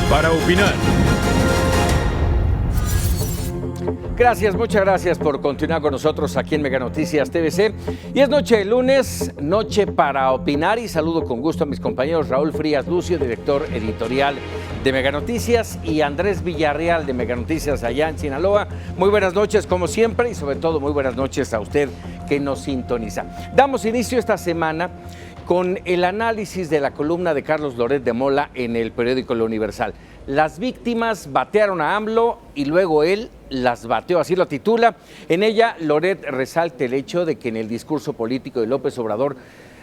para opinar. Gracias, muchas gracias por continuar con nosotros aquí en Mega Noticias TVC. Y es noche de lunes, noche para opinar, y saludo con gusto a mis compañeros Raúl Frías Lucio, director editorial de Mega Noticias, y Andrés Villarreal de Mega Noticias allá en Sinaloa. Muy buenas noches como siempre, y sobre todo muy buenas noches a usted que nos sintoniza. Damos inicio esta semana con el análisis de la columna de Carlos Loret de Mola en el periódico El Universal. Las víctimas batearon a AMLO y luego él las bateó, así lo titula. En ella, Loret resalta el hecho de que en el discurso político de López Obrador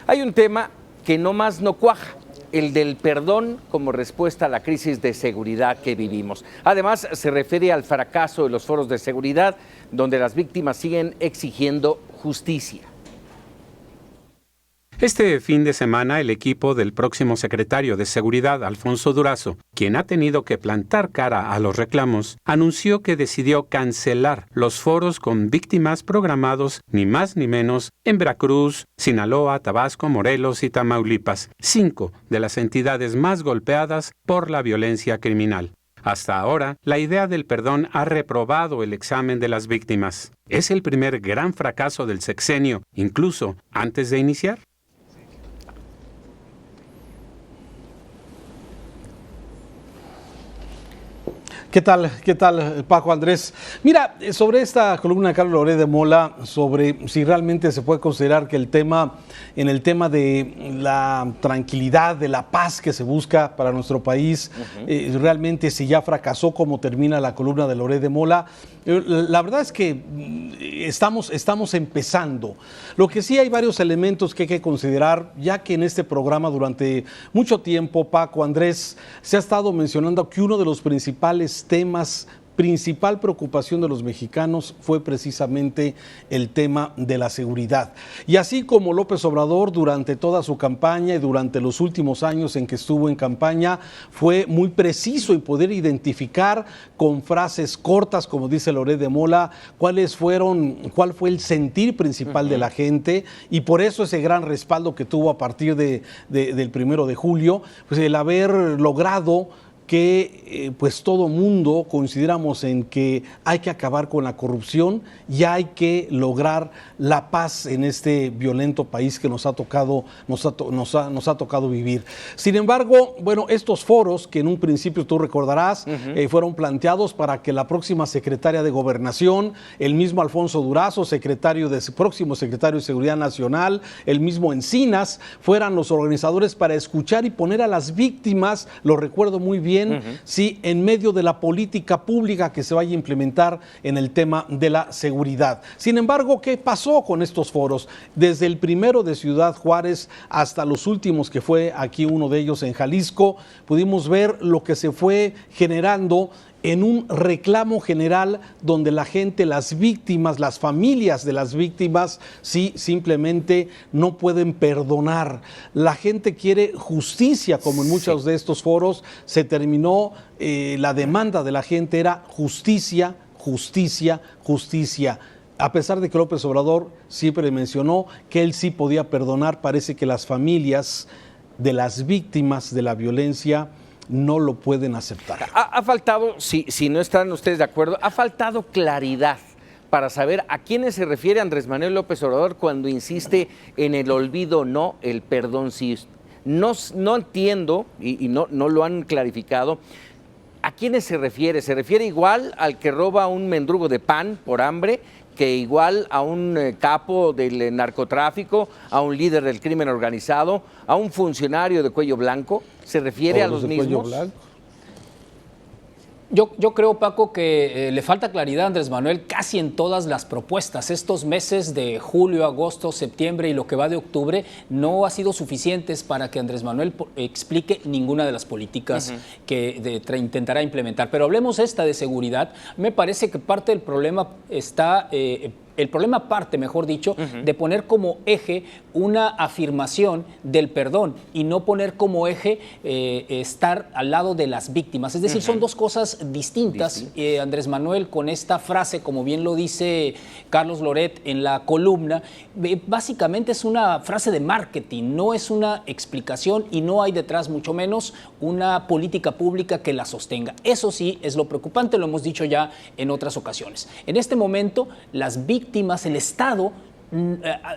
hay un tema que nomás no cuaja, el del perdón como respuesta a la crisis de seguridad que vivimos. Además, se refiere al fracaso de los foros de seguridad, donde las víctimas siguen exigiendo justicia. Este fin de semana, el equipo del próximo secretario de Seguridad, Alfonso Durazo, quien ha tenido que plantar cara a los reclamos, anunció que decidió cancelar los foros con víctimas programados ni más ni menos en Veracruz, Sinaloa, Tabasco, Morelos y Tamaulipas, 5 de las entidades más golpeadas por la violencia criminal. Hasta ahora, la idea del perdón ha reprobado el examen de las víctimas. ¿Es el primer gran fracaso del sexenio, incluso antes de iniciar? ¿Qué tal, Paco, Andrés? Mira, sobre esta columna de Carlos Loret de Mola, sobre si realmente se puede considerar que el tema de la tranquilidad, de la paz que se busca para nuestro país, realmente si ya fracasó, como termina la columna de Loret de Mola, la verdad es que estamos empezando. Lo que sí hay varios elementos que hay que considerar, ya que en este programa durante mucho tiempo, Paco, Andrés, se ha estado mencionando que uno de los principales temas, principal preocupación de los mexicanos fue precisamente el tema de la seguridad. Y así como López Obrador durante toda su campaña y durante los últimos años en que estuvo en campaña fue muy preciso en poder identificar con frases cortas, como dice Loret de Mola, cuál fue el sentir principal de la gente, y por eso ese gran respaldo que tuvo a partir del 1 de julio, pues el haber logrado que pues todo mundo consideramos en que hay que acabar con la corrupción y hay que lograr la paz en este violento país que nos ha tocado vivir. Sin embargo, bueno, estos foros que en un principio tú recordarás fueron planteados para que la próxima secretaria de Gobernación, el mismo Alfonso Durazo, próximo secretario de Seguridad Nacional, el mismo Encinas, fueran los organizadores para escuchar y poner a las víctimas, lo recuerdo muy bien, sí, en medio de la política pública que se vaya a implementar en el tema de la seguridad. Sin embargo, ¿qué pasó con estos foros? Desde el primero de Ciudad Juárez hasta los últimos, que fue aquí uno de ellos en Jalisco, pudimos ver lo que se fue generando en un reclamo general donde la gente, las víctimas, las familias de las víctimas, sí, simplemente no pueden perdonar. La gente quiere justicia, como en muchos de estos foros se terminó, la demanda de la gente era justicia, justicia, justicia. A pesar de que López Obrador siempre mencionó que él sí podía perdonar, parece que las familias de las víctimas de la violencia no lo pueden aceptar. Ha faltado, si no están ustedes de acuerdo, ha faltado claridad para saber a quiénes se refiere Andrés Manuel López Obrador cuando insiste en el olvido no, el perdón sí. No entiendo, y no lo han clarificado, ¿a quiénes se refiere? ¿Se refiere igual al que roba un mendrugo de pan por hambre, que igual a un capo del narcotráfico, a un líder del crimen organizado, a un funcionario de cuello blanco? ¿Se refiere a los mismos? Yo creo, Paco, que le falta claridad a Andrés Manuel casi en todas las propuestas. Estos meses de julio, agosto, septiembre y lo que va de octubre no ha sido suficientes para que Andrés Manuel explique ninguna de las políticas que intentará implementar. Pero hablemos esta de seguridad. Me parece que parte del problema está el problema parte, mejor dicho, de poner como eje una afirmación del perdón y no poner como eje estar al lado de las víctimas. Es decir, son dos cosas distintas. Andrés Manuel, con esta frase, como bien lo dice Carlos Loret en la columna, básicamente es una frase de marketing, no es una explicación y no hay detrás, mucho menos, una política pública que la sostenga. Eso sí es lo preocupante, lo hemos dicho ya en otras ocasiones. En este momento, las víctimas, el Estado,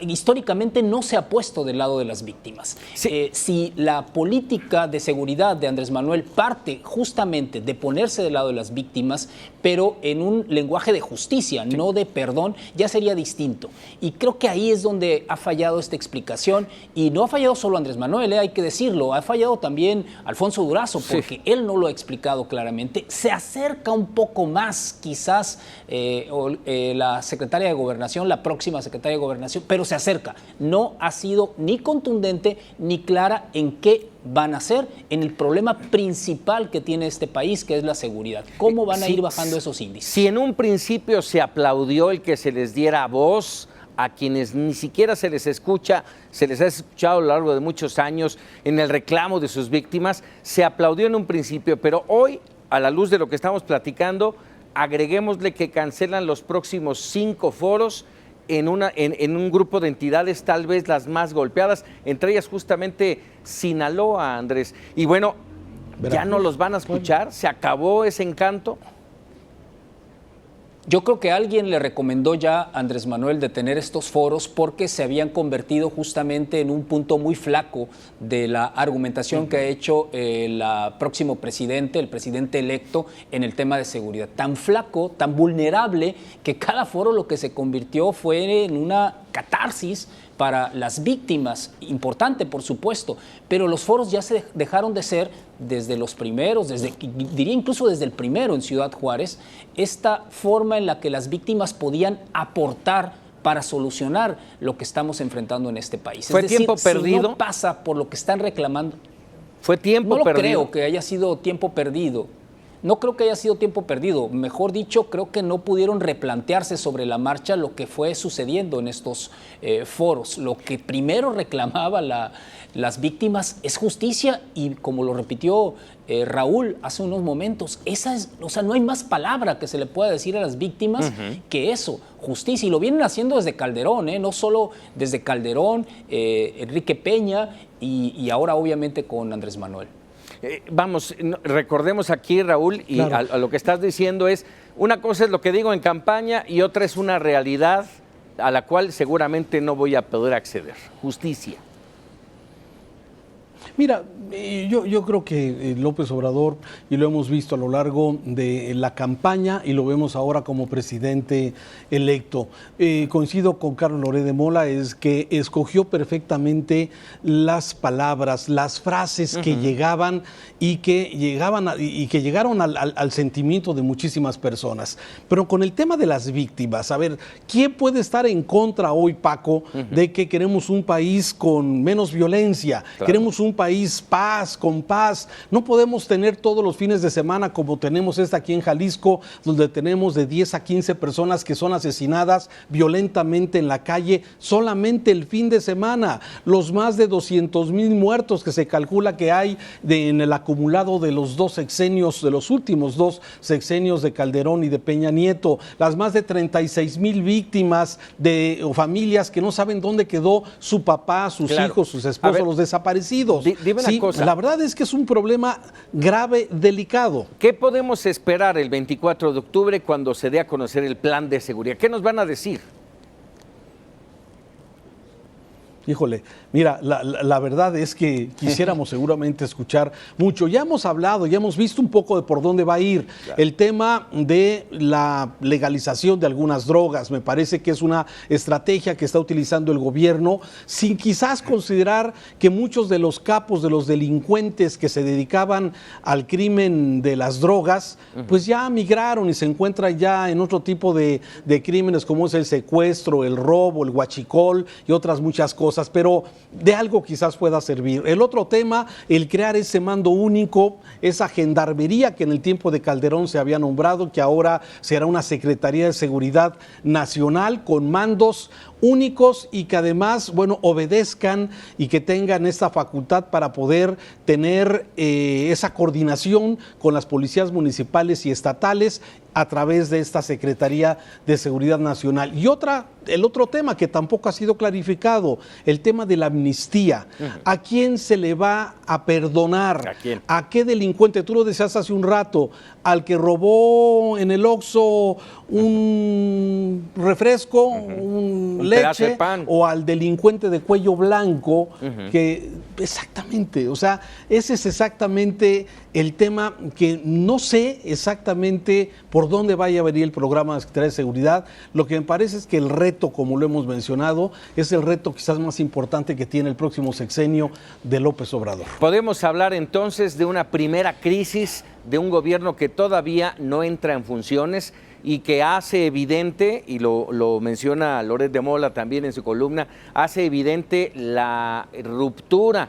históricamente no se ha puesto del lado de las víctimas. Sí. Si la política de seguridad de Andrés Manuel parte justamente de ponerse del lado de las víctimas, pero en un lenguaje de justicia, sí, no de perdón, ya sería distinto. Y creo que ahí es donde ha fallado esta explicación, y no ha fallado solo Andrés Manuel, hay que decirlo, ha fallado también Alfonso Durazo, porque sí, él no lo ha explicado claramente. Se acerca un poco más, quizás, la secretaria de Gobernación, la próxima secretaria de Gobernación, pero se acerca. No ha sido ni contundente ni clara en qué van a hacer en el problema principal que tiene este país, que es la seguridad. ¿Cómo van a ir bajando esos índices? Si en un principio se aplaudió el que se les diera voz a quienes ni siquiera se les escucha, se les ha escuchado a lo largo de muchos años en el reclamo de sus víctimas, se aplaudió en un principio, pero hoy, a la luz de lo que estamos platicando, agreguémosle que cancelan los próximos 5 foros en un grupo de entidades tal vez las más golpeadas, entre ellas justamente Sinaloa, Andrés. Y bueno, ¿ya no los van a escuchar? ¿Se acabó ese encanto? Yo creo que alguien le recomendó ya a Andrés Manuel de tener estos foros porque se habían convertido justamente en un punto muy flaco de la argumentación que ha hecho el próximo presidente, el presidente electo, en el tema de seguridad. Tan flaco, tan vulnerable, que cada foro lo que se convirtió fue en una catarsis para las víctimas, importante por supuesto, pero los foros ya se dejaron de ser desde los primeros, diría incluso desde el primero en Ciudad Juárez, esta forma en la que las víctimas podían aportar para solucionar lo que estamos enfrentando en este país. ¿Fue tiempo perdido? Si no pasa por lo que están reclamando. ¿Fue tiempo perdido? No lo creo que haya sido tiempo perdido. No creo que haya sido tiempo perdido. Mejor dicho, creo que no pudieron replantearse sobre la marcha lo que fue sucediendo en estos foros. Lo que primero reclamaba las víctimas es justicia y, como lo repitió Raúl hace unos momentos, no hay más palabra que se le pueda decir a las víctimas que eso, justicia. Y lo vienen haciendo desde Calderón, no solo desde Calderón, Enrique Peña y ahora obviamente con Andrés Manuel. Recordemos aquí, Raúl, y claro, a lo que estás diciendo es, una cosa es lo que digo en campaña y otra es una realidad a la cual seguramente no voy a poder acceder. Justicia. Mira, yo creo que López Obrador, y lo hemos visto a lo largo de la campaña y lo vemos ahora como presidente electo, coincido con Carlos Loret de Mola, es que escogió perfectamente las palabras, las frases que llegaban y que llegaron al sentimiento de muchísimas personas. Pero con el tema de las víctimas, a ver, ¿quién puede estar en contra hoy, Paco, de que queremos un país con menos violencia? Claro. Queremos un país con paz. No podemos tener todos los fines de semana como tenemos aquí en Jalisco, donde tenemos de 10 a 15 personas que son asesinadas violentamente en la calle solamente el fin de semana. Los más de 200,000 muertos que se calcula que hay en el acumulado de los últimos dos sexenios de Calderón y de Peña Nieto. Las más de 36,000 víctimas o familias que no saben dónde quedó su papá, sus hijos, sus esposos, los desaparecidos. Dime una cosa. La verdad es que es un problema grave, delicado. ¿Qué podemos esperar el 24 de octubre cuando se dé a conocer el plan de seguridad? ¿Qué nos van a decir? Híjole, mira, la verdad es que quisiéramos seguramente escuchar mucho. Ya hemos hablado, ya hemos visto un poco de por dónde va a ir. Claro. El tema de la legalización de algunas drogas, me parece que es una estrategia que está utilizando el gobierno, sin quizás considerar que muchos de los capos, de los delincuentes que se dedicaban al crimen de las drogas, pues ya migraron y se encuentran ya en otro tipo de crímenes como es el secuestro, el robo, el huachicol y otras muchas cosas. cosas, pero de algo quizás pueda servir. El otro tema, el crear ese mando único, esa gendarmería que en el tiempo de Calderón se había nombrado, que ahora será una Secretaría de Seguridad Nacional con mandos únicos y que además, bueno, obedezcan y que tengan esta facultad para poder tener esa coordinación con las policías municipales y estatales a través de esta Secretaría de Seguridad Nacional. Y el otro tema que tampoco ha sido clarificado, el tema de la amnistía. ¿A quién se le va a perdonar? ¿A quién? ¿A qué delincuente? Tú lo decías hace un rato, al que robó en el Oxxo un refresco, un leche, pan, o al delincuente de cuello blanco, que exactamente, o sea, ese es exactamente el tema que no sé exactamente por dónde vaya a venir el programa de Secretaría de Seguridad. Lo que me parece es que el reto, como lo hemos mencionado, es el reto quizás más importante que tiene el próximo sexenio de López Obrador. Podemos hablar entonces de una primera crisis de un gobierno que todavía no entra en funciones y que hace evidente, y lo menciona Loret de Mola también en su columna, hace evidente la ruptura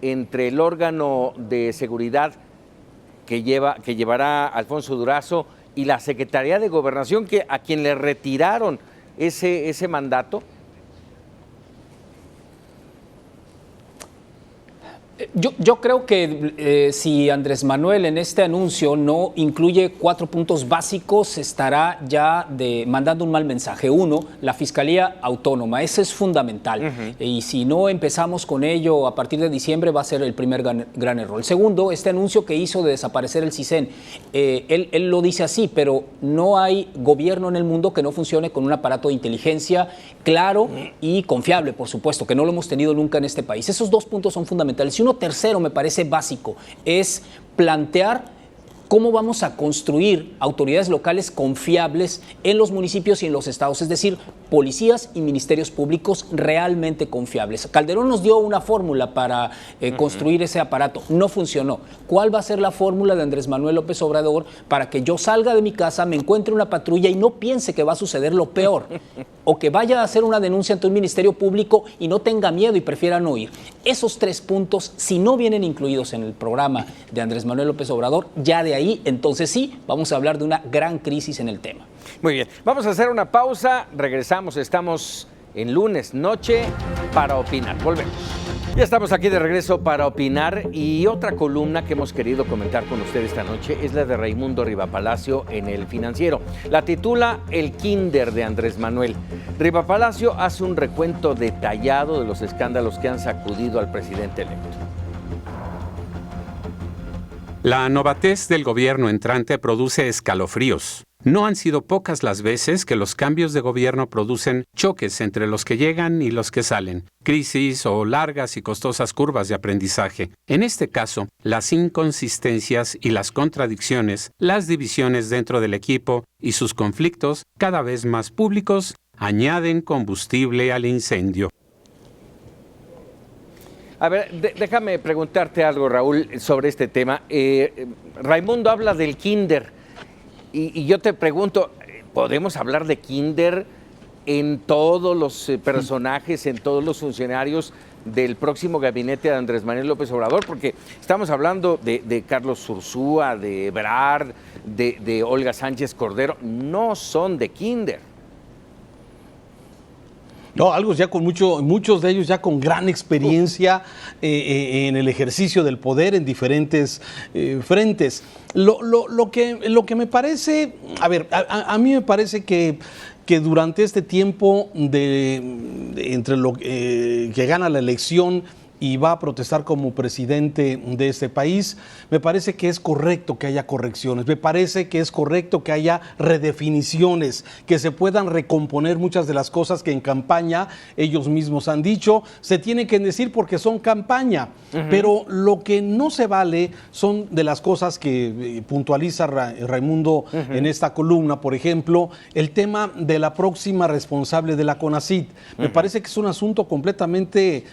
entre el órgano de seguridad que llevará Alfonso Durazo y la Secretaría de Gobernación, a quien le retiraron ese mandato. Yo creo que si Andrés Manuel en este anuncio no incluye 4 puntos básicos, estará ya mandando un mal mensaje. 1, la Fiscalía Autónoma, ese es fundamental. Y si no empezamos con ello a partir de diciembre, va a ser el primer gran error. El segundo, este anuncio que hizo de desaparecer el CISEN, él lo dice así, pero no hay gobierno en el mundo que no funcione con un aparato de inteligencia claro y confiable, por supuesto, que no lo hemos tenido nunca en este país. Esos 2 puntos son fundamentales. Y uno tercero me parece básico, es plantear cómo vamos a construir autoridades locales confiables en los municipios y en los estados, es decir, policías y ministerios públicos realmente confiables. Calderón nos dio una fórmula para construir ese aparato, no funcionó. ¿Cuál va a ser la fórmula de Andrés Manuel López Obrador para que yo salga de mi casa, me encuentre una patrulla y no piense que va a suceder lo peor? O que vaya a hacer una denuncia ante un ministerio público y no tenga miedo y prefiera no ir. Esos 3 puntos, si no vienen incluidos en el programa de Andrés Manuel López Obrador, ya de ahí, entonces sí, vamos a hablar de una gran crisis en el tema. Muy bien, vamos a hacer una pausa, regresamos, estamos en lunes noche para opinar, volvemos. Ya estamos aquí de regreso para opinar y otra columna que hemos querido comentar con usted esta noche es la de Raimundo Rivapalacio en El Financiero. La titula El Kinder de Andrés Manuel. Rivapalacio hace un recuento detallado de los escándalos que han sacudido al presidente electo. La novatez del gobierno entrante produce escalofríos. No han sido pocas las veces que los cambios de gobierno producen choques entre los que llegan y los que salen, crisis o largas y costosas curvas de aprendizaje. En este caso, las inconsistencias y las contradicciones, las divisiones dentro del equipo y sus conflictos, cada vez más públicos, añaden combustible al incendio. A ver, déjame preguntarte algo, Raúl, sobre este tema. Raimundo habla del Kinder y yo te pregunto, ¿podemos hablar de Kinder en todos los personajes, en todos los funcionarios del próximo gabinete de Andrés Manuel López Obrador? Porque estamos hablando de Carlos Ursúa, de Ebrard, de Olga Sánchez Cordero, no son de Kinder. No, muchos de ellos ya con gran experiencia en el ejercicio del poder en diferentes frentes. Lo que me parece, a ver, a mí me parece que durante este tiempo entre lo que gana la elección y va a protestar como presidente de este país, me parece que es correcto que haya correcciones, me parece que es correcto que haya redefiniciones, que se puedan recomponer muchas de las cosas que en campaña ellos mismos han dicho, se tienen que decir porque son campaña, pero lo que no se vale son de las cosas que puntualiza Raimundo en esta columna, por ejemplo, el tema de la próxima responsable de la CONACYT. Me parece que es un asunto completamente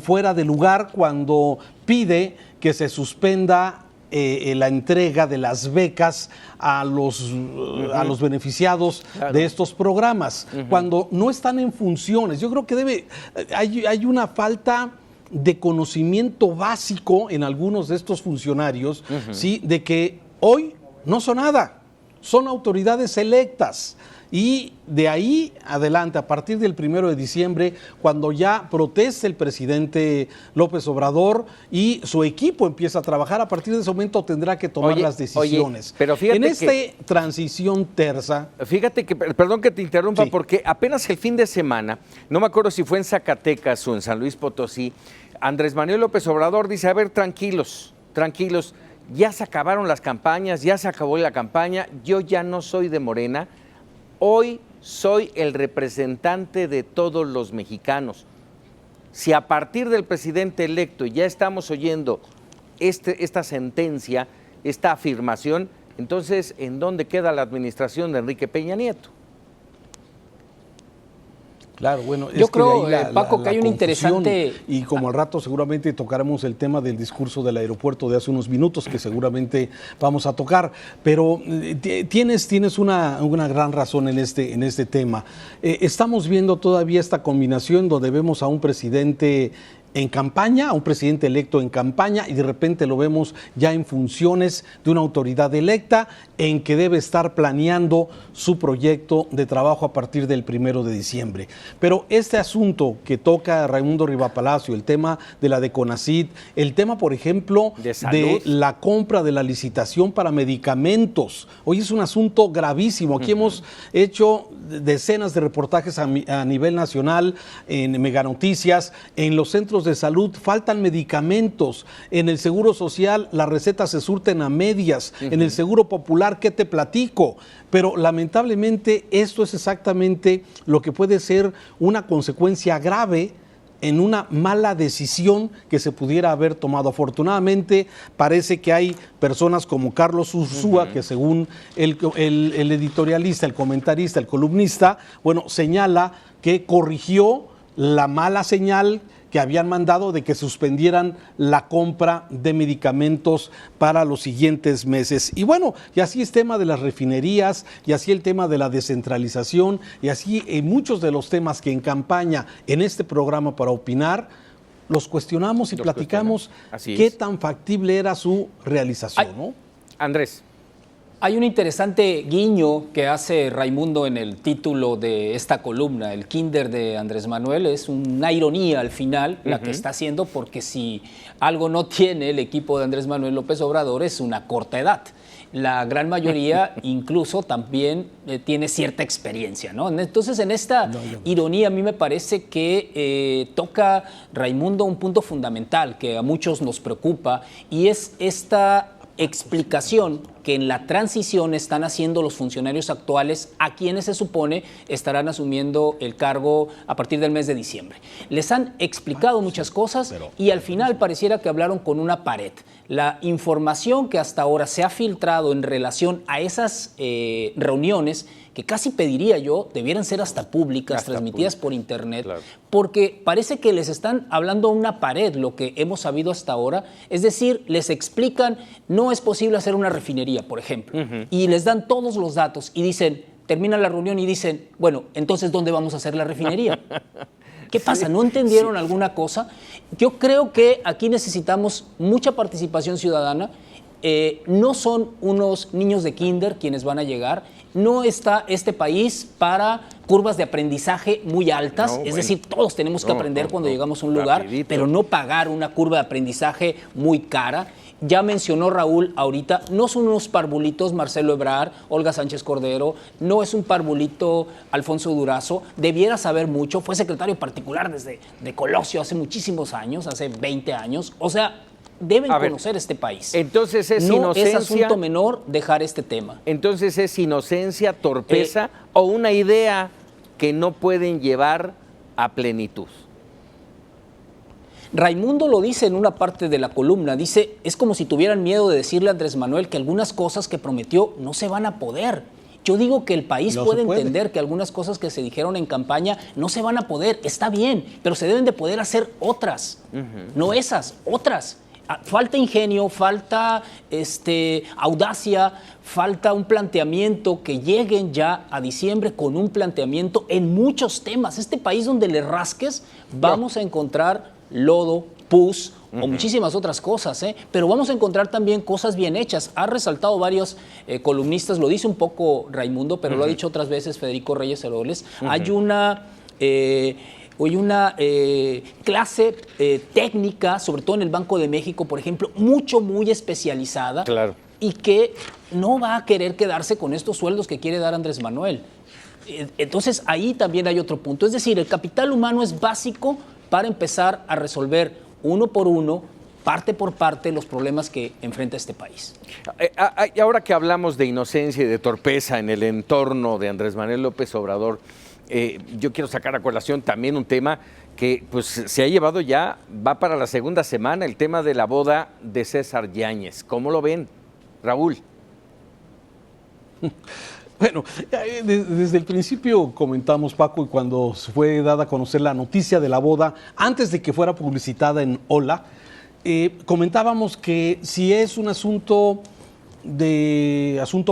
fuera de lugar cuando pide que se suspenda la entrega de las becas a los beneficiados de estos programas, cuando no están en funciones. Yo creo que hay una falta de conocimiento básico en algunos de estos funcionarios, ¿sí? De que hoy no son nada, son autoridades electas. Y de ahí adelante, a partir del 1 de diciembre, cuando ya proteste el presidente López Obrador y su equipo empieza a trabajar, a partir de ese momento tendrá que tomar las decisiones. Pero fíjate en esta transición tersa... Fíjate que, perdón que te interrumpa, sí, porque apenas el fin de semana, no me acuerdo si fue en Zacatecas o en San Luis Potosí, Andrés Manuel López Obrador dice, a ver, tranquilos, ya se acabaron las campañas, ya se acabó la campaña, yo ya no soy de Morena, hoy soy el representante de todos los mexicanos. Si a partir del presidente electo ya estamos oyendo esta sentencia, esta afirmación, entonces, ¿en dónde queda la administración de Enrique Peña Nieto? Claro, bueno, yo creo, Paco, que hay un interesante... Y como al rato seguramente tocaremos el tema del discurso del aeropuerto de hace unos minutos, que seguramente vamos a tocar, pero tienes una gran razón en este tema. Estamos viendo todavía esta combinación donde vemos a un presidente en campaña, a un presidente electo en campaña, y de repente lo vemos ya en funciones de una autoridad electa en que debe estar planeando su proyecto de trabajo a partir del 1 de diciembre. Pero este asunto que toca Raimundo Rivapalacio, el tema de la de CONACYT, el tema, por ejemplo, de la compra de la licitación para medicamentos, hoy es un asunto gravísimo. Aquí hemos hecho decenas de reportajes a nivel nacional, en Meganoticias, en los centros de salud faltan medicamentos, en el Seguro Social las recetas se surten a medias, en el Seguro Popular, ¿qué te platico? Pero lamentablemente esto es exactamente lo que puede ser una consecuencia grave en una mala decisión que se pudiera haber tomado. Afortunadamente parece que hay personas como Carlos Ursúa, que según el editorialista, el comentarista, el columnista, bueno, señala que corrigió la mala señal que habían mandado de que suspendieran la compra de medicamentos para los siguientes meses. Y bueno, y así es tema de las refinerías, y así el tema de la descentralización, y así muchos de los temas que en campaña, en este programa para opinar, los cuestionamos y platicamos qué tan factible era su realización, ¿no? Andrés. Hay un interesante guiño que hace Raimundo en el título de esta columna, el Kinder de Andrés Manuel. Es una ironía al final la que está haciendo, porque si algo no tiene el equipo de Andrés Manuel López Obrador es una corta edad. La gran mayoría incluso también tiene cierta experiencia, ¿no? Entonces, en esta ironía a mí me parece que toca Raimundo un punto fundamental que a muchos nos preocupa, y es esta explicación que en la transición están haciendo los funcionarios actuales, a quienes se supone estarán asumiendo el cargo a partir del mes de diciembre. Les han explicado muchas cosas y al final pareciera que hablaron con una pared. La información que hasta ahora se ha filtrado en relación a esas reuniones, que casi pediría yo, debieran ser hasta públicas, transmitidas por internet, porque parece que les están hablando a una pared, lo que hemos sabido hasta ahora. Es decir, les explican, no es posible hacer una refinería, por ejemplo, y les dan todos los datos y dicen, termina la reunión y dicen, bueno, entonces, ¿dónde vamos a hacer la refinería? ¿Qué pasa? ¿No entendieron alguna cosa? Yo creo que aquí necesitamos mucha participación ciudadana. No son unos niños de kinder quienes van a llegar. No está este país para curvas de aprendizaje muy altas. Es decir, todos tenemos que aprender cuando llegamos a un lugar, pero no pagar una curva de aprendizaje muy cara. Ya mencionó Raúl ahorita, no son unos parvulitos Marcelo Ebrard, Olga Sánchez Cordero, no es un parvulito Alfonso Durazo, debiera saber mucho, fue secretario particular desde Colosio hace muchísimos años, hace 20 años, o sea, deben conocer este país. Entonces es no inocencia. Es asunto menor dejar este tema. Entonces es inocencia, torpeza o una idea que no pueden llevar a plenitud. Raimundo lo dice en una parte de la columna, dice, es como si tuvieran miedo de decirle a Andrés Manuel que algunas cosas que prometió no se van a poder. Yo digo que el país puede entender que algunas cosas que se dijeron en campaña no se van a poder, está bien, pero se deben de poder hacer otras, no esas, otras. falta ingenio, falta audacia, falta un planteamiento, que lleguen ya a diciembre con un planteamiento en muchos temas. Este país donde le rasques, vamos a encontrar lodo, pus o muchísimas otras cosas, pero vamos a encontrar también cosas bien hechas. Ha resaltado varios columnistas, lo dice un poco Raimundo, pero lo ha dicho otras veces Federico Reyes Heroles. Hay una clase técnica, sobre todo en el Banco de México, por ejemplo, muy especializada, claro, y que no va a querer quedarse con estos sueldos que quiere dar Andrés Manuel. Entonces, ahí también hay otro punto. Es decir, el capital humano es básico para empezar a resolver uno por uno, parte por parte, los problemas que enfrenta este país. Y ahora que hablamos de inocencia y de torpeza en el entorno de Andrés Manuel López Obrador, yo quiero sacar a colación también un tema que pues se ha llevado ya, va para la segunda semana, el tema de la boda de César Yáñez. ¿Cómo lo ven, Raúl? Bueno, desde el principio comentamos, Paco, y cuando fue dada a conocer la noticia de la boda, antes de que fuera publicitada en Hola, comentábamos que si es un asunto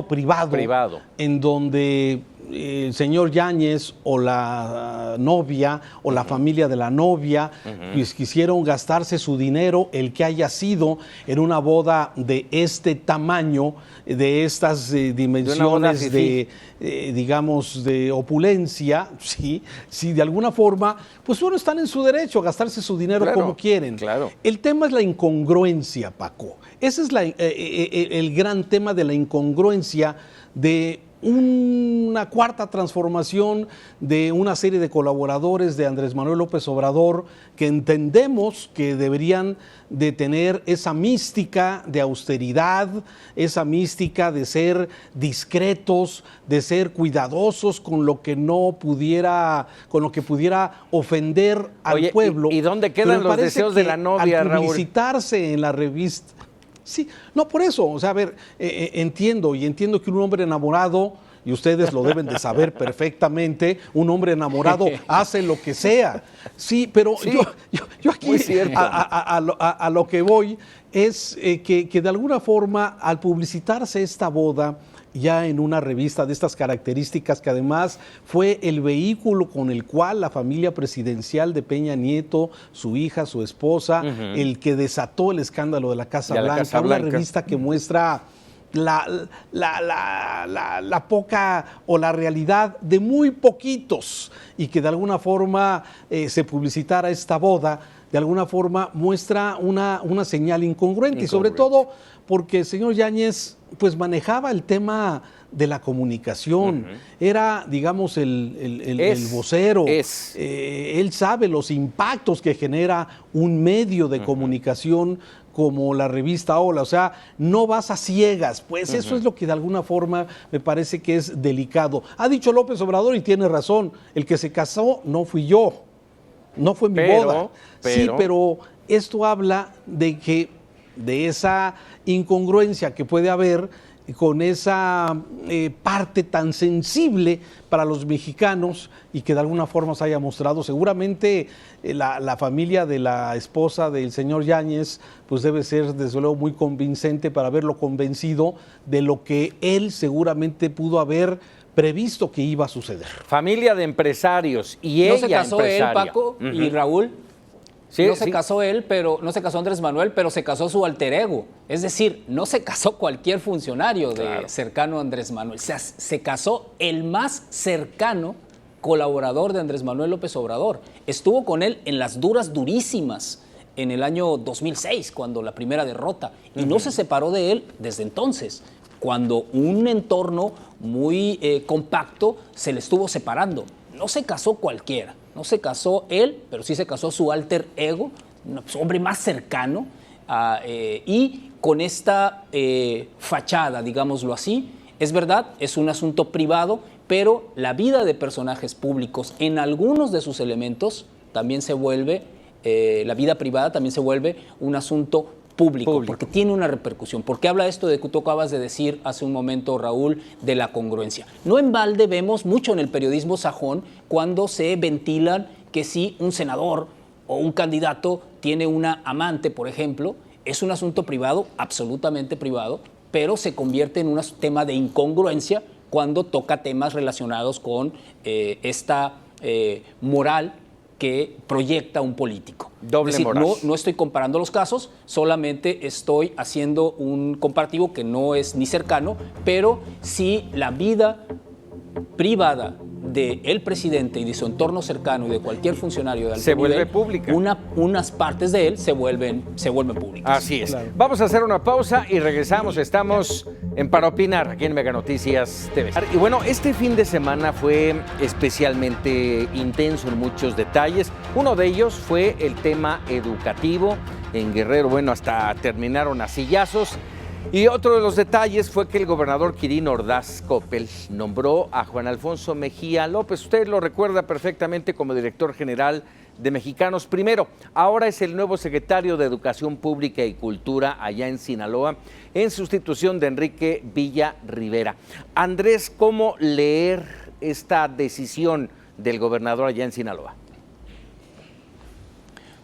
privado, en donde el señor Yáñez o la novia o la familia de la novia pues quisieron gastarse su dinero, el que haya sido, en una boda de este tamaño, de estas dimensiones digamos, de opulencia, sí, de alguna forma, pues bueno, están en su derecho a gastarse su dinero como quieren. Claro. El tema es la incongruencia, Paco. Ese es el gran tema de la incongruencia de una cuarta transformación de una serie de colaboradores de Andrés Manuel López Obrador que entendemos que deberían de tener esa mística de austeridad, esa mística de ser discretos, de ser cuidadosos con lo que pudiera ofender al pueblo. ¿Y dónde quedan los deseos de la novia, al Raúl? publicitarse en la revista. Sí, no, por eso, o sea, a ver, entiendo que un hombre enamorado, y ustedes lo deben de saber perfectamente, un hombre enamorado hace lo que sea. Sí, pero sí, yo aquí a lo que voy es que de alguna forma, al publicitarse esta boda, ya en una revista de estas características, que además fue el vehículo con el cual la familia presidencial de Peña Nieto, su hija, su esposa, el que desató el escándalo de la Casa Blanca, una revista que muestra la poca o la realidad de muy poquitos, y que de alguna forma se publicitara esta boda, de alguna forma muestra una señal incongruente, y sobre todo porque el señor Yáñez pues manejaba el tema de la comunicación, era, digamos, el vocero, él sabe los impactos que genera un medio de comunicación como la revista Hola, o sea, no vas a ciegas, pues eso es lo que de alguna forma me parece que es delicado. Ha dicho López Obrador, y tiene razón, el que se casó no fui yo, no fue mi boda. Sí, pero esto habla de esa incongruencia que puede haber con esa parte tan sensible para los mexicanos, y que de alguna forma se haya mostrado. Seguramente la familia de la esposa del señor Yáñez pues debe ser desde luego muy convincente para haberlo convencido de lo que él seguramente pudo haber previsto que iba a suceder. Familia de empresarios, y ella empresaria. ¿No se casó él, Paco, y Raúl? Sí, no se casó él, pero no se casó Andrés Manuel, pero se casó su alter ego. Es decir, no se casó cualquier funcionario cercano a Andrés Manuel. Se casó el más cercano colaborador de Andrés Manuel López Obrador. Estuvo con él en las durísimas, en el año 2006, cuando la primera derrota. Y no se separó de él desde entonces, cuando un entorno muy compacto se le estuvo separando. No se casó cualquiera. No se casó él, pero sí se casó su alter ego, un hombre más cercano, y con esta fachada, digámoslo así. Es verdad, es un asunto privado, pero la vida de personajes públicos en algunos de sus elementos también se vuelve, la vida privada también se vuelve un asunto público, porque tiene una repercusión. Porque habla esto de que tú acabas de decir hace un momento, Raúl, de la congruencia. No en balde vemos mucho en el periodismo sajón cuando se ventilan que si un senador o un candidato tiene una amante, por ejemplo, es un asunto privado, absolutamente privado, pero se convierte en un tema de incongruencia cuando toca temas relacionados con esta moral que proyecta un político. Doble es decir, moral. no estoy comparando los casos, solamente estoy haciendo un comparativo que no es ni cercano, pero si la vida privada del presidente y de su entorno cercano y de cualquier funcionario de alto se vuelve nivel, pública. Unas partes de él se vuelven públicas. Así es. Claro. Vamos a hacer una pausa y regresamos. Estamos en Para Opinar, aquí en Mega Noticias TV. Y bueno, este fin de semana fue especialmente intenso en muchos detalles. Uno de ellos fue el tema educativo. En Guerrero, bueno, hasta terminaron a sillazos. Y otro de los detalles fue que el gobernador Quirino Ordaz Coppel nombró a Juan Alfonso Mejía López. Usted lo recuerda perfectamente como director general de Mexicanos Primero. Ahora es el nuevo secretario de Educación Pública y Cultura allá en Sinaloa, en sustitución de Enrique Villa Rivera. Andrés, ¿cómo leer esta decisión del gobernador allá en Sinaloa?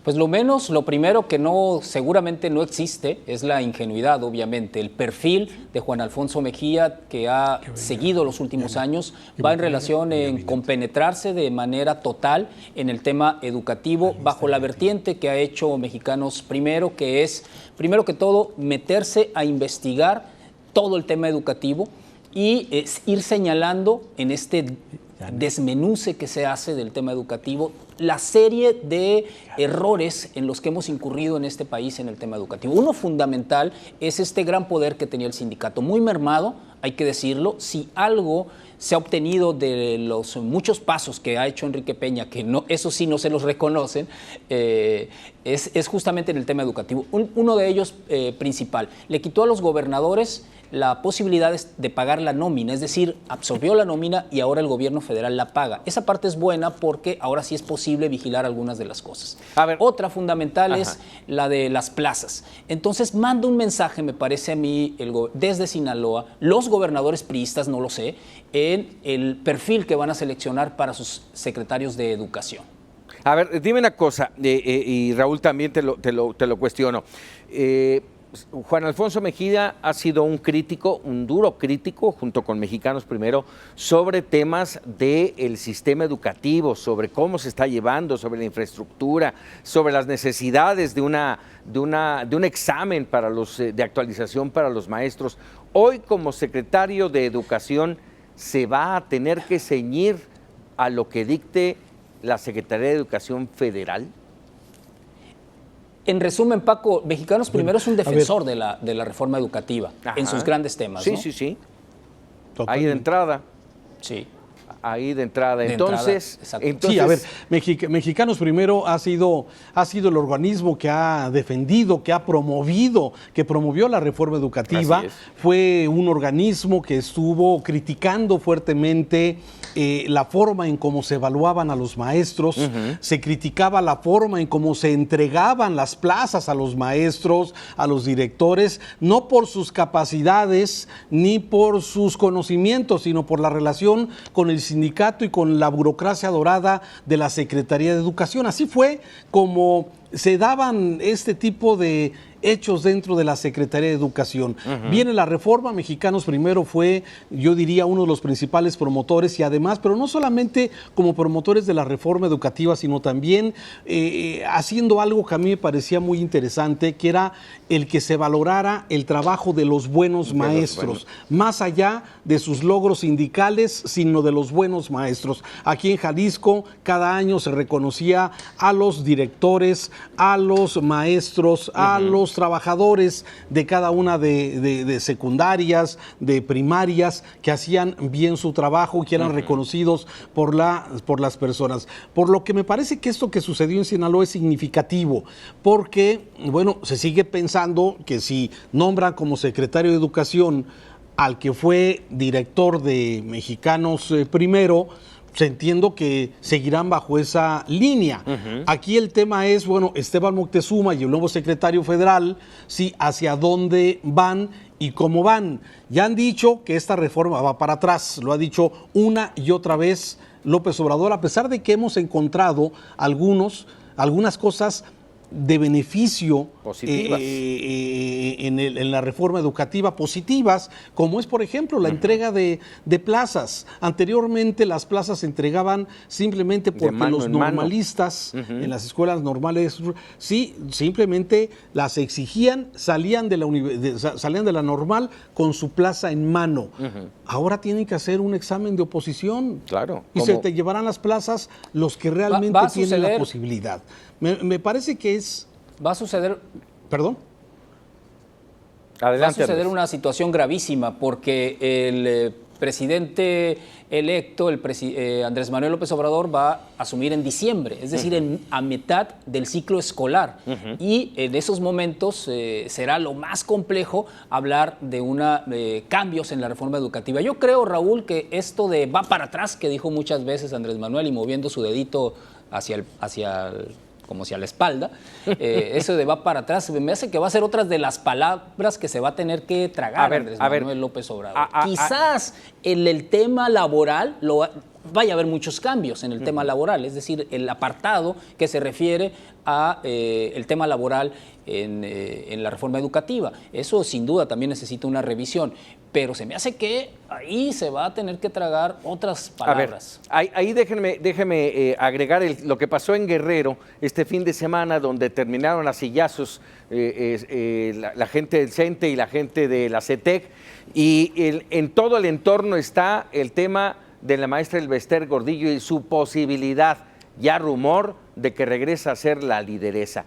Pues lo primero que seguramente no existe es la ingenuidad, obviamente. El perfil de Juan Alfonso Mejía que ha seguido los últimos años va en relación en compenetrarse de manera total en el tema educativo bajo la vertiente que ha hecho Mexicanos Primero, que es, primero que todo, meterse a investigar todo el tema educativo y ir señalando en este desmenuce que se hace del tema educativo la serie de errores en los que hemos incurrido en este país en el tema educativo. Uno fundamental es este gran poder que tenía el sindicato, muy mermado, hay que decirlo. Si algo se ha obtenido de los muchos pasos que ha hecho Enrique Peña, que no, eso sí no se los reconocen, es justamente en el tema educativo. Uno de ellos principal, le quitó a los gobernadores la posibilidad de pagar la nómina, es decir, absorbió la nómina y ahora el gobierno federal la paga. Esa parte es buena porque ahora sí es posible vigilar algunas de las cosas. A ver. Otra fundamental es la de las plazas. Entonces manda un mensaje, me parece a mí, desde Sinaloa, los gobernadores priistas, no lo sé, en el perfil que van a seleccionar para sus secretarios de educación. A ver, dime una cosa, y Raúl también te lo cuestiono. Juan Alfonso Mejía ha sido un crítico, un duro crítico, junto con Mexicanos Primero, sobre temas del sistema educativo, sobre cómo se está llevando, sobre la infraestructura, sobre las necesidades de un examen para de actualización para los maestros. Hoy, como secretario de Educación, ¿se va a tener que ceñir a lo que dicte la Secretaría de Educación Federal? En resumen, Paco, Mexicanos Primero es un defensor de la reforma educativa. Ajá. En sus grandes temas, sí, ¿no? Sí. Totalmente. Ahí de entrada. Sí. Ahí de entrada. Entonces, sí, a ver, Mexicanos Primero ha sido el organismo que ha defendido, que promovió la reforma educativa. Fue un organismo que estuvo criticando fuertemente la forma en cómo se evaluaban a los maestros, se criticaba la forma en cómo se entregaban las plazas a los maestros, a los directores, no por sus capacidades ni por sus conocimientos, sino por la relación con el sindicato y con la burocracia dorada de la Secretaría de Educación. Así fue como se daban este tipo de hechos dentro de la Secretaría de Educación. Viene la reforma, Mexicanos Primero fue, yo diría, uno de los principales promotores y además, pero no solamente como promotores de la reforma educativa, sino también haciendo algo que a mí me parecía muy interesante, que era el que se valorara el trabajo de los buenos maestros, más allá de sus logros sindicales, sino de los buenos maestros. Aquí en Jalisco, cada año se reconocía a los directores, a los maestros, a los trabajadores de cada una de secundarias, de primarias, que hacían bien su trabajo y que eran reconocidos por las personas. Por lo que me parece que esto que sucedió en Sinaloa es significativo, porque, bueno, se sigue pensando que si nombran como secretario de Educación al que fue director de Mexicanos Primero, entiendo que seguirán bajo esa línea. Aquí el tema es, bueno, Esteban Moctezuma y el nuevo secretario federal, sí, hacia dónde van y cómo van. Ya han dicho que esta reforma va para atrás, lo ha dicho una y otra vez López Obrador, a pesar de que hemos encontrado algunas cosas de beneficio Positivas. En la reforma educativa positivas, como es, por ejemplo, la entrega de plazas. Anteriormente las plazas se entregaban simplemente porque los normalistas en las escuelas normales, sí, simplemente las exigían, salían de la normal con su plaza en mano. Ahora tienen que hacer un examen de oposición. Claro. Y se te llevarán las plazas los que realmente tienen la posibilidad. Me parece que es... Va a suceder... ¿Perdón? Adelante, va a suceder Andrés. una situación gravísima porque el presidente electo, Andrés Manuel López Obrador, va a asumir en diciembre, es decir, a mitad del ciclo escolar. Y en esos momentos será lo más complejo hablar de cambios en la reforma educativa. Yo creo, Raúl, que esto de va para atrás, que dijo muchas veces Andrés Manuel y moviendo su dedito como hacia la espalda, eso de va para atrás, me hace que va a ser otras de las palabras que se va a tener que tragar Andrés Manuel López Obrador. Quizás en el tema laboral vaya a haber muchos cambios en el tema laboral, es decir, el apartado que se refiere a el tema laboral en la reforma educativa. Eso sin duda también necesita una revisión, pero se me hace que ahí se va a tener que tragar otras palabras. A ver, ahí déjeme agregar lo que pasó en Guerrero este fin de semana, donde terminaron a sillazos la gente del CENTE y la gente de la CETEC, y en todo el entorno está el tema de la maestra Elbester Gordillo y su posibilidad, ya rumor, de que regresa a ser la lideresa.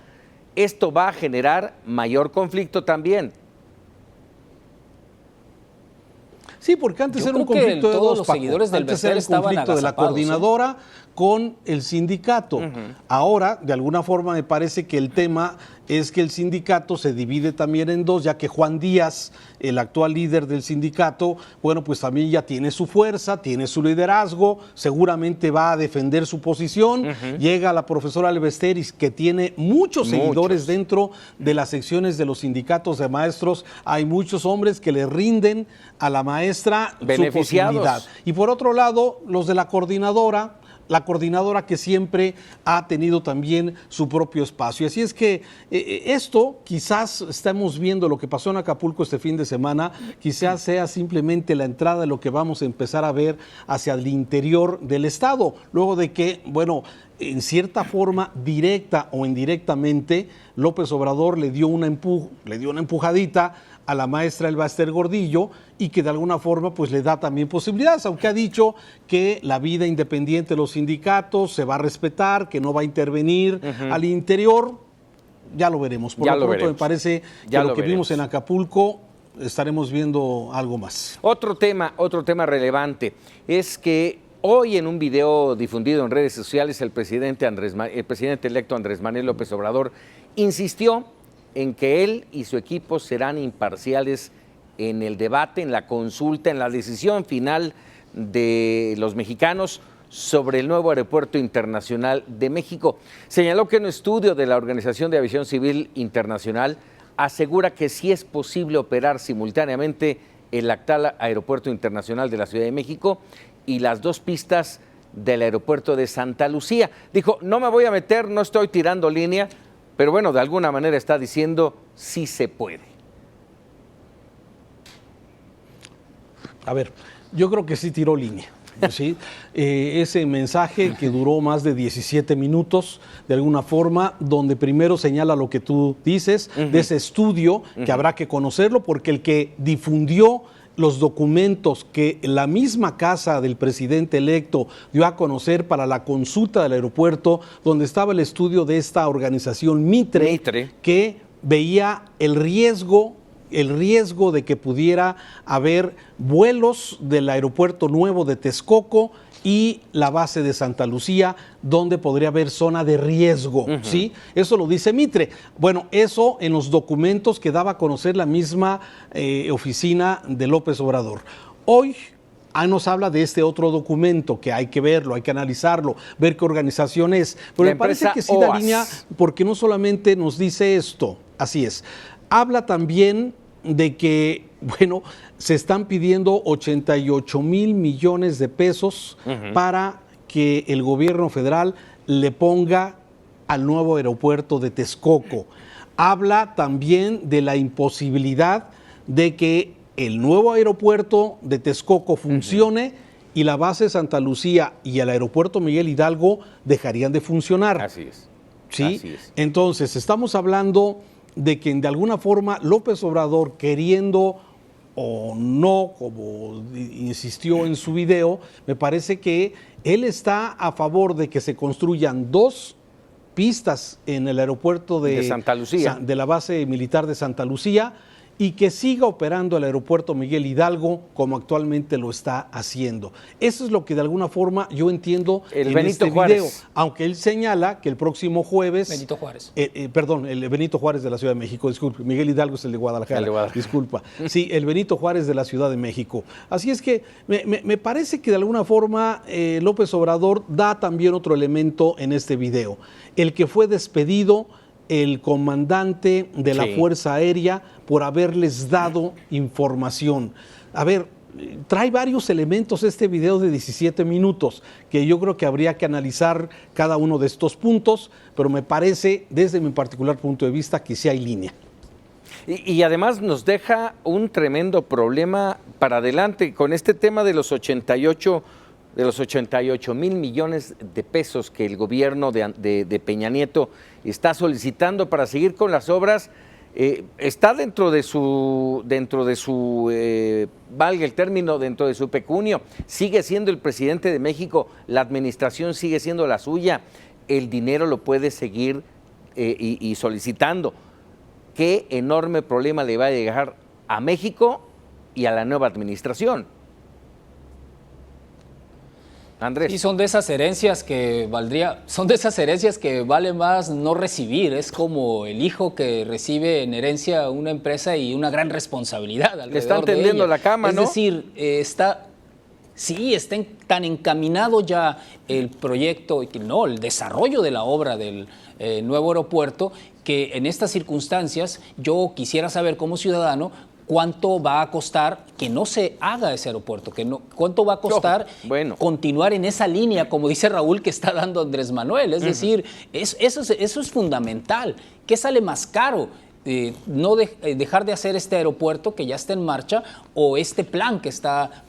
Esto va a generar mayor conflicto también. Sí, porque antes Yo era un creo que conflicto de todos dos, los Paco. seguidores del Antes era el estaban conflicto de la agazapados, coordinadora con el sindicato. Ahora, de alguna forma, me parece que el tema es que el sindicato se divide también en dos, ya que Juan Díaz, el actual líder del sindicato, bueno, pues también ya tiene su fuerza, tiene su liderazgo, seguramente va a defender su posición. Llega la profesora Elbesteris, que tiene muchos seguidores dentro de las secciones de los sindicatos de maestros. Hay muchos hombres que le rinden a la maestra su posibilidad. Y por otro lado, los de la coordinadora que siempre ha tenido también su propio espacio. Así es que esto, quizás estamos viendo lo que pasó en Acapulco este fin de semana, quizás sea simplemente la entrada de lo que vamos a empezar a ver hacia el interior del Estado, luego de que, bueno, en cierta forma, directa o indirectamente, López Obrador le dio una empujadita a la maestra Elbester Gordillo, y que de alguna forma pues le da también posibilidades, aunque ha dicho que la vida independiente de los sindicatos se va a respetar, que no va a intervenir al interior. Ya lo veremos. Por lo pronto me parece que lo que vimos en Acapulco estaremos viendo algo más. Otro tema relevante es que hoy, en un video difundido en redes sociales, el presidente electo Andrés Manuel López Obrador insistió en que él y su equipo serán imparciales en el debate, en la consulta, en la decisión final de los mexicanos sobre el nuevo Aeropuerto Internacional de México. Señaló que un estudio de la Organización de Aviación Civil Internacional asegura que sí es posible operar simultáneamente el actual Aeropuerto Internacional de la Ciudad de México y las dos pistas del aeropuerto de Santa Lucía. Dijo, no me voy a meter, no estoy tirando línea, pero bueno, de alguna manera está diciendo sí se puede. A ver, yo creo que sí tiró línea. ¿Sí? Ese mensaje que duró más de 17 minutos, de alguna forma, donde primero señala lo que tú dices, de ese estudio, que habrá que conocerlo, porque el que difundió los documentos que la misma casa del presidente electo dio a conocer para la consulta del aeropuerto, donde estaba el estudio de esta organización Mitre, que veía el riesgo de que pudiera haber vuelos del aeropuerto nuevo de Texcoco y la base de Santa Lucía, donde podría haber zona de riesgo, ¿sí? Eso lo dice Mitre. Bueno, eso en los documentos que daba a conocer la misma oficina de López Obrador. Hoy nos habla de este otro documento que hay que verlo, hay que analizarlo, ver qué organización es. Pero me parece que sí da línea, porque no solamente nos dice esto, así es, habla también de que, bueno, se están pidiendo 88 mil millones de pesos para que el gobierno federal le ponga al nuevo aeropuerto de Texcoco. habla también de la imposibilidad de que el nuevo aeropuerto de Texcoco funcione y la base de Santa Lucía y el aeropuerto Miguel Hidalgo dejarían de funcionar. Así es. ¿Sí? Así es. Entonces, estamos hablando de que de alguna forma López Obrador, queriendo o no, como insistió en su video, me parece que él está a favor de que se construyan 2 pistas en el aeropuerto de Santa Lucía, de la base militar de Santa Lucía, y que siga operando el aeropuerto Miguel Hidalgo como actualmente lo está haciendo. Eso es lo que de alguna forma yo entiendo el en Benito este Juárez. video, aunque él señala que el próximo jueves... Benito Juárez. Perdón, el Benito Juárez de la Ciudad de México, disculpe, Miguel Hidalgo es el de Guadalajara, disculpa. Sí, el Benito Juárez de la Ciudad de México. Así es que me parece que de alguna forma López Obrador da también otro elemento en este video, el que fue despedido el comandante de la Fuerza Aérea por haberles dado información. A ver, trae varios elementos este video de 17 minutos, que yo creo que habría que analizar cada uno de estos puntos, pero me parece, desde mi particular punto de vista, que sí hay línea. Y además nos deja un tremendo problema para adelante con este tema de los 88 mil millones de pesos que el gobierno de Peña Nieto está solicitando para seguir con las obras. Está dentro de su valga el término, dentro de su pecunio. Sigue siendo el presidente de México, la administración sigue siendo la suya, el dinero lo puede seguir y solicitando. Qué enorme problema le va a llegar a México y a la nueva administración. Andrés. Y son de esas herencias que vale más no recibir. Es como el hijo que recibe en herencia una empresa y una gran responsabilidad alrededor. Le están tendiendo la cama, ¿no? Es decir, está tan encaminado ya el proyecto, el desarrollo de la obra del nuevo aeropuerto, que en estas circunstancias yo quisiera saber como ciudadano cuánto va a costar que no se haga ese aeropuerto, cuánto va a costar continuar en esa línea, como dice Raúl, que está dando Andrés Manuel. Es decir, eso es fundamental. ¿Qué sale más caro? Dejar de hacer este aeropuerto que ya está en marcha o este plan que está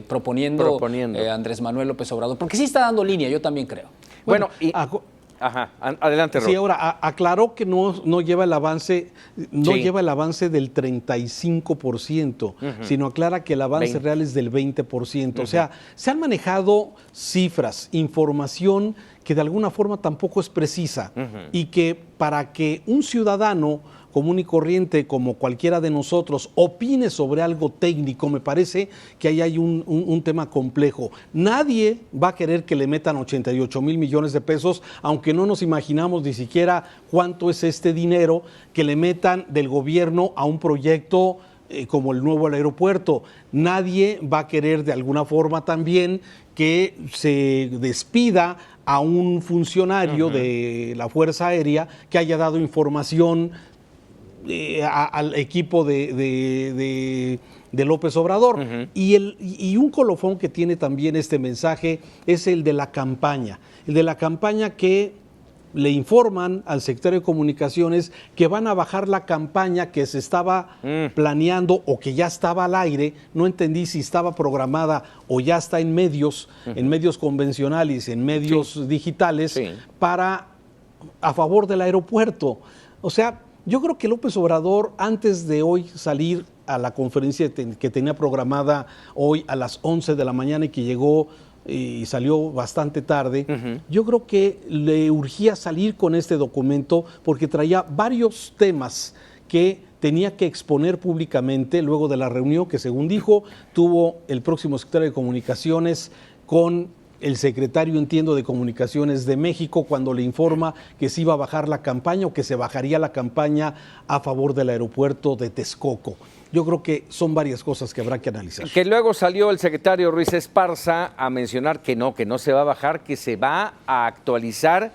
proponiendo. Andrés Manuel López Obrador, porque sí está dando línea, yo también creo. Bueno, adelante, Raúl. Sí, ahora aclaró que no lleva el avance, lleva el avance del 35%, sino aclara que el avance real es del 20%. O sea, se han manejado cifras, información que de alguna forma tampoco es precisa y que para que un ciudadano común y corriente como cualquiera de nosotros opine sobre algo técnico, me parece que ahí hay un tema complejo. Nadie va a querer que le metan 88 mil millones de pesos, aunque no nos imaginamos ni siquiera cuánto es este dinero que le metan del gobierno a un proyecto como el nuevo aeropuerto. Nadie va a querer de alguna forma también que se despida a un funcionario de la Fuerza Aérea que haya dado información al equipo de López Obrador. Y un colofón que tiene también este mensaje es el de la campaña. El de la campaña que le informan al secretario de Comunicaciones que van a bajar la campaña que se estaba planeando o que ya estaba al aire. No entendí si estaba programada o ya está en medios convencionales, en medios digitales, a favor del aeropuerto. O sea, yo creo que López Obrador, antes de hoy salir a la conferencia que tenía programada hoy a las 11 de la mañana y que llegó y salió bastante tarde, yo creo que le urgía salir con este documento porque traía varios temas que tenía que exponer públicamente luego de la reunión que, según dijo, tuvo el próximo secretario de Comunicaciones con el secretario, entiendo, de Comunicaciones de México, cuando le informa que se iba a bajar la campaña o que se bajaría la campaña a favor del aeropuerto de Texcoco. Yo creo que son varias cosas que habrá que analizar. Que luego salió el secretario Ruiz Esparza a mencionar que no se va a bajar, que se va a actualizar,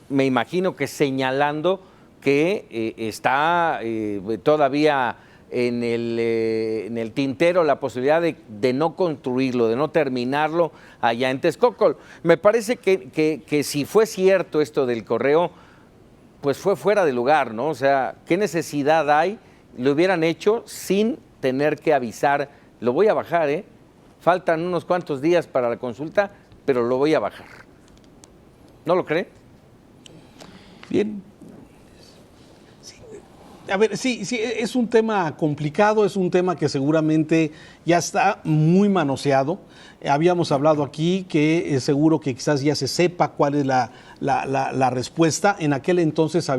me imagino que señalando que está todavía en el tintero la posibilidad de no construirlo, de no terminarlo allá en Texcoco. Me parece que si fue cierto esto del correo, pues fue fuera de lugar, ¿no? O sea, ¿qué necesidad hay? Lo hubieran hecho sin tener que avisar. Lo voy a bajar, ¿eh? Faltan unos cuantos días para la consulta, pero lo voy a bajar. ¿No lo cree? Bien. Sí. A ver, sí, es un tema complicado, es un tema que seguramente ya está muy manoseado. Habíamos hablado aquí que es seguro que quizás ya se sepa cuál es la respuesta. En aquel entonces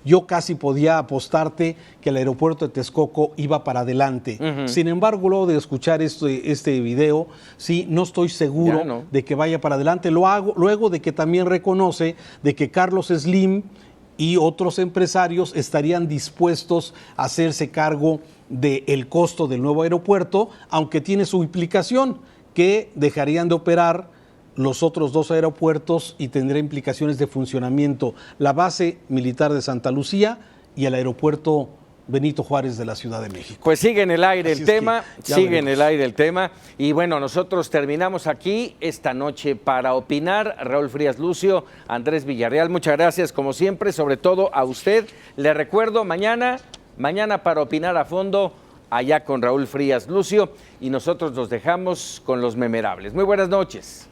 yo casi podía apostarte que el aeropuerto de Texcoco iba para adelante. Sin embargo, luego de escuchar este video, sí, no estoy seguro de que vaya para adelante. Lo hago luego de que también reconoce de que Carlos Slim y otros empresarios estarían dispuestos a hacerse cargo del costo del nuevo aeropuerto, aunque tiene su implicación, que dejarían de operar los otros 2 aeropuertos y tendría implicaciones de funcionamiento, la base militar de Santa Lucía y el aeropuerto Benito Juárez de la Ciudad de México. Pues sigue en el aire el tema, sigue en el aire el tema. Y bueno, nosotros terminamos aquí esta noche para opinar. Raúl Frías Lucio, Andrés Villarreal, muchas gracias como siempre, sobre todo a usted. Le recuerdo, mañana para opinar a fondo, allá con Raúl Frías Lucio, y nosotros nos dejamos con los memerables. Muy buenas noches.